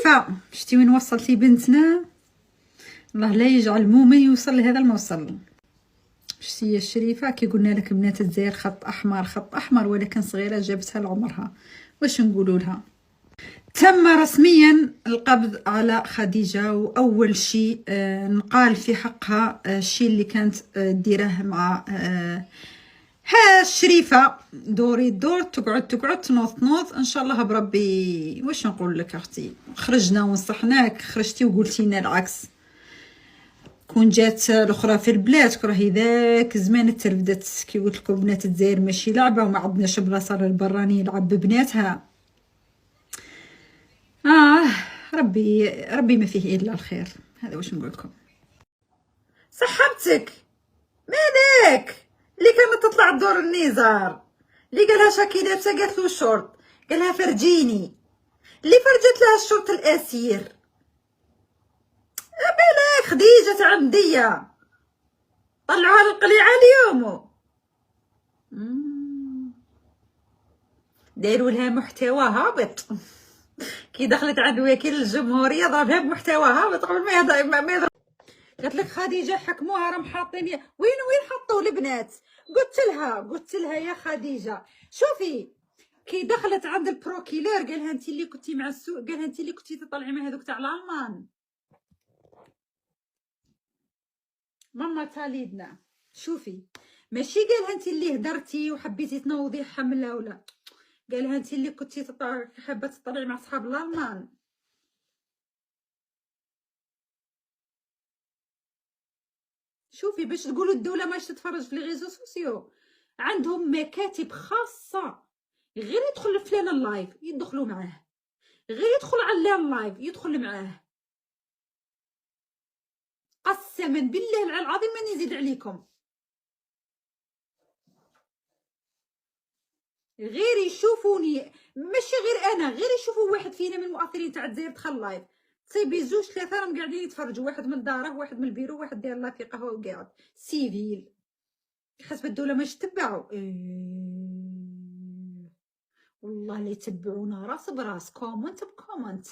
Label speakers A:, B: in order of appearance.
A: شريفة، شتي وين وصلتي بنتنا؟ الله لا يجعل مومن يوصل لهذا الموصل. شتي يا شريفة، كي قلنا لك بنات الجزائر خط احمر خط احمر، ولكن صغيره جابتها لعمرها. واش نقولوا لها؟ تم رسميا القبض على خديجه، واول شيء نقال في حقها الشيء اللي كانت ديره مع ها الشريفه، دوري دور تقعد تنوض ان شاء الله بربي. واش نقول لك اختي؟ خرجنا ونصحناك، خرجتي وقلتي لنا العكس. كون جات الاخرى في البلاد راهي ذاك زمان ترفدت. كي قلت لكم بنات الجزائر ماشي لعبه، وما عندناش بلاصه للبراني يلعب ببناتها. ربي ما فيه الا الخير. هذا واش نقول لكم. صحبتك مالك اللي كانت تطلع دور النزار، اللي قالها شاكينات قالت له الشرط، قالها فرجيني، اللي فرجت لها الشرط الاسير. بالك خديجه عمديه طلعوها للقليعه اليوم، داروا لها محتوى هابط. كي دخلت عند وكيل الجمهوريه ضربها بمحتوى هابط قبل ما يضرب. قالت لك خديجه حكموها راهم حاطين وين حطوا البنات. قلت لها يا خديجه شوفي، كي دخلت عند البروكيلور قالها انت اللي كنتي مع السوق، قالها انت اللي كنتي تطلعي مع هذوك تاع الالمان. ماما تاليدنا شوفي، ماشي قالها انت اللي هدرتي وحبيتي تنوضي حمله ولا، قالها انت اللي كنتي حابه تطلعي مع صحاب الالمان. شوفي باش تقولوا الدوله ماش تتفرج في لي ريزو سوسيو، عندهم مكاتب خاصه، غير يدخل فلان اللايف يدخلوا معاه، غير يدخل على اللايف يدخل معاه. قسما بالله العظيم ما نزيد عليكم، غير يشوفوني، ماشي غير انا، غير يشوفوا واحد فينا من المؤثرين تاع الجزائر دخل لايف، تصيبي زوج ثلاثه راهم قاعدين يتفرجوا، واحد من داره، واحد من البيرو، واحد داير لا في قهوه وقاعد سيفيل. حسب الدوله ما يتبعوا والله لا يتبعونا راس براس، كومنت بكومنت.